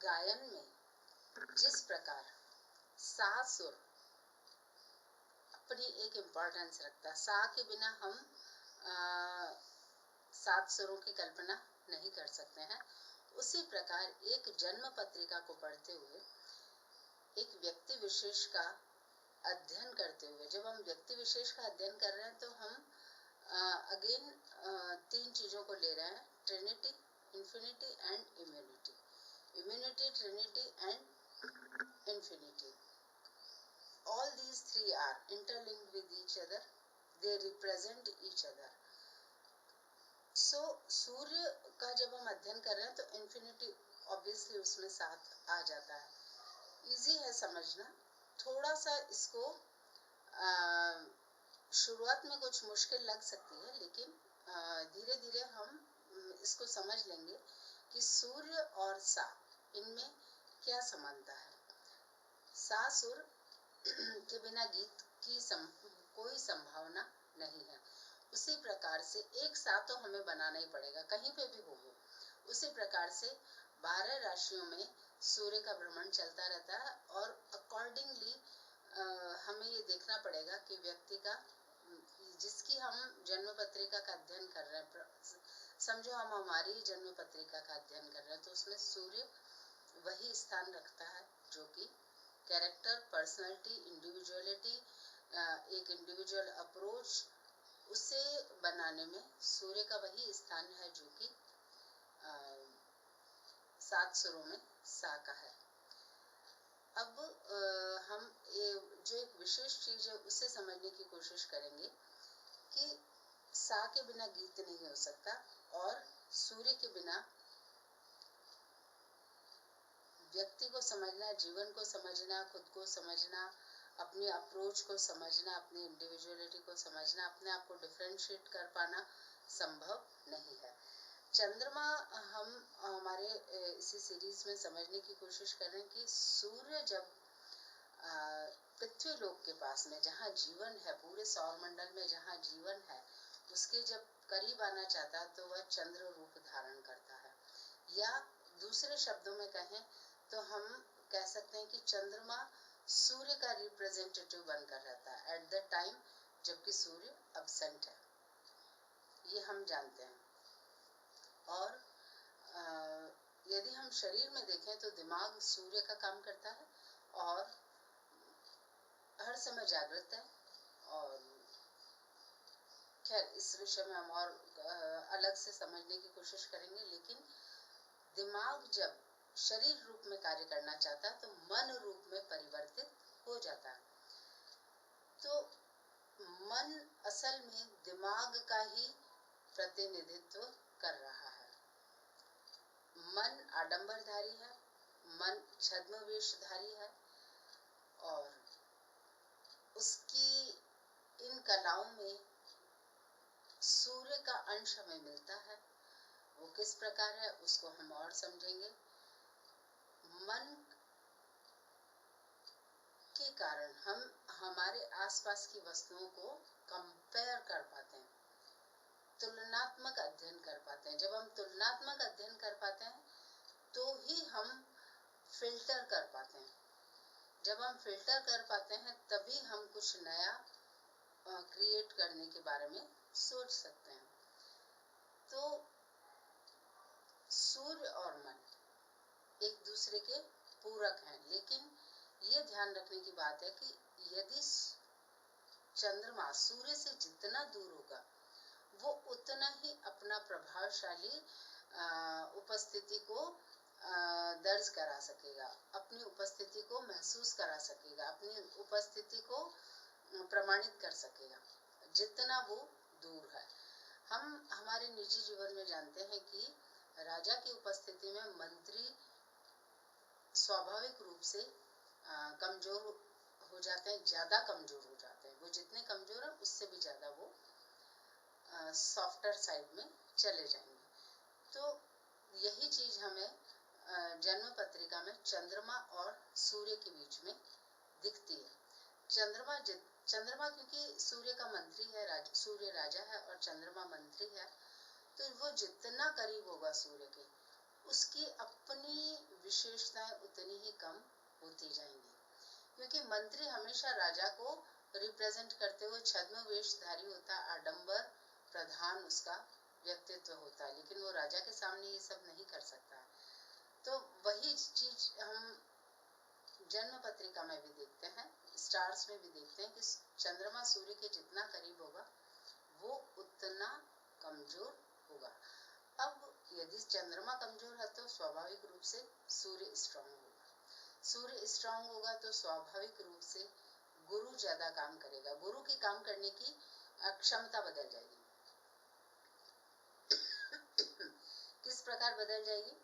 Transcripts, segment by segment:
गायन में जिस प्रकार सा सुर अपनी एक इम्पोर्टेंस रखता है, सा के बिना हम 7 सुरों की कल्पना नहीं कर सकते हैं, उसी प्रकार एक जन्म पत्रिका को पढ़ते हुए एक व्यक्ति विशेष का अध्ययन करते हुए, जब हम व्यक्ति विशेष का अध्ययन कर रहे हैं तो हम अगेन 3 चीज़ों को ले रहे हैं, Trinity, infinity and immunity. Immunity, Trinity and infinity, all these 3 are interlinked with each other, they represent each other. So सूर्य का जब हम अध्ययन कर रहे हैं तो इन्फिनिटी ऑब्वियसली उसमें साथ आ जाता है। इजी है समझना, थोड़ा सा इसको शुरुआत में कुछ मुश्किल लग सकती है, लेकिन धीरे धीरे हम इसको समझ लेंगे कि सूर्य और सा, इनमें क्या समानता है। सा सुर के बिना गीत की कोई संभावना नहीं है। उसी प्रकार से एक सा तो हमें बनाना ही पड़ेगा, कहीं पे भी हो। उसी प्रकार से 12 राशियों में सूर्य का भ्रमण चलता रहता है और अकॉर्डिंगली हमें ये देखना पड़ेगा कि व्यक्ति का, जिसकी हम जन्म पत्रिका का अध्ययन कर रहे हैं, समझो हम हमारी जन्म पत्रिका का अध्ययन कर रहे हैं, तो उसमें सूर्य वही स्थान रखता है जो कि कैरेक्टर, पर्सनालिटी, इंडिविजुअलिटी, एक इंडिविजुअल अप्रोच, उसे बनाने में सूर्य का वही स्थान है जो कि 7 सुरों में सा का है। अब हम जो एक विशेष चीज़ है उसे समझने की कोशिश करेंगे कि सा के बिना गीत नहीं हो सकता और सूर्य के बिना व्यक्ति को समझना, जीवन को समझना, खुद को समझना, अपनी अप्रोच को समझना, अपनी इंडिविजुअलिटी को समझना, अपने आप को डिफरेंशिएट कर पाना संभव नहीं है। चंद्रमा हम हमारे इसी सीरीज में समझने की कोशिश कर रहे हैं कि सूर्य जब पृथ्वी लोक के पास में, जहाँ जीवन है, पूरे सौरमंडल में जहाँ जीवन है, उसके जब करीब आना चाहता है तो वह चंद्र रूप धारण करता है। या दूसरे शब्दों में कहें तो हम कह सकते हैं कि चंद्रमा सूर्य का रिप्रेजेंटेटिव बनकर रहता है एट द टाइम जबकि सूर्य अब्सेंट है, ये हम जानते हैं। और यदि हम शरीर में देखें तो दिमाग सूर्य का काम करता है और हर समय जागृत है। और खैर इस विषय में हम और अलग से समझने की कोशिश करेंगे, लेकिन दिमाग जब शरीर रूप में कार्य करना चाहता है तो मन रूप में परिवर्तित हो जाता है। तो मन असल में दिमाग का ही प्रतिनिधित्व कर रहा है। मन आडंबरधारी है, मन छद्मवेशधारी है और उसकी इन कलाओं में सूर्य का अंश हमें मिलता है। वो किस प्रकार है उसको हम और समझेंगे। मन के कारण हम हमारे आसपास की वस्तुओं को कंपेयर कर पाते हैं, तुलनात्मक अध्ययन कर पाते हैं। जब हम तुलनात्मक अध्ययन कर पाते हैं तो ही हम फिल्टर कर पाते हैं। जब हम फिल्टर कर पाते हैं तभी हम कुछ नया क्रिएट करने के बारे में सोच सकते हैं। तो सूर्य और मन एक दूसरे के पूरक हैं, लेकिन ये ध्यान रखने की बात है कि यदि चंद्रमा सूर्य से जितना दूर होगा वो उतना ही अपना प्रभावशाली उपस्थिति को दर्ज करा सकेगा, अपनी उपस्थिति को महसूस करा सकेगा, अपनी उपस्थिति को प्रमाणित कर सकेगा जितना वो दूर है। हम हमारे निजी जीवन में जानते हैं कि राजा की उपस्थिति में मंत्री स्वाभाविक रूप से कमजोर हो जाते हैं, ज़्यादा कमजोर हो जाते हैं। वो जितने कमजोर हैं उससे भी ज़्यादा वो सॉफ्टर साइड में चले जाएंगे। तो यही चीज़ हमें जन्म पत्रिका में चंद्रमा और सूर्य के बीच में दिखती है। चंद्रमा क्योंकि सूर्य का मंत्री है, सूर्य राजा है और चंद्रमा मंत्री है, तो वो जितना करीब होगा सूर्य के उसकी अपनी विशेषताएं उतनी ही कम होती जाएंगी, क्योंकि मंत्री हमेशा राजा को रिप्रेजेंट करते हुए छद्म वेशधारी होता, आडंबर प्रधान उसका व्यक्तित्व होता है, लेकिन वो राजा के सामने ये सब नहीं कर सकता है। तो वही चीज हम जन्म पत्रिका में भी देखते हैं, स्टार्स में भी देखते हैं कि चंद्रमा सूर्य के जितना करीब होगा वो उतना कमजोर होगा। अब यदि चंद्रमा कमजोर है तो स्वाभाविक रूप से सूर्य स्ट्रांग होगा, सूर्य स्ट्रांग होगा तो स्वाभाविक रूप से गुरु ज्यादा काम करेगा, गुरु की काम करने की क्षमता बदल जाएगी। किस प्रकार बदल जाएगी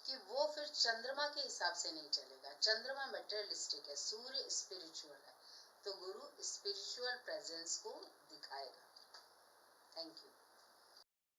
कि वो फिर चंद्रमा के हिसाब से नहीं चलेगा, चंद्रमा मटेरियलिस्टिक है, सूर्य स्पिरिचुअल है, तो गुरु स्पिरिचुअल प्रेजेंस को दिखाएगा। Thank you.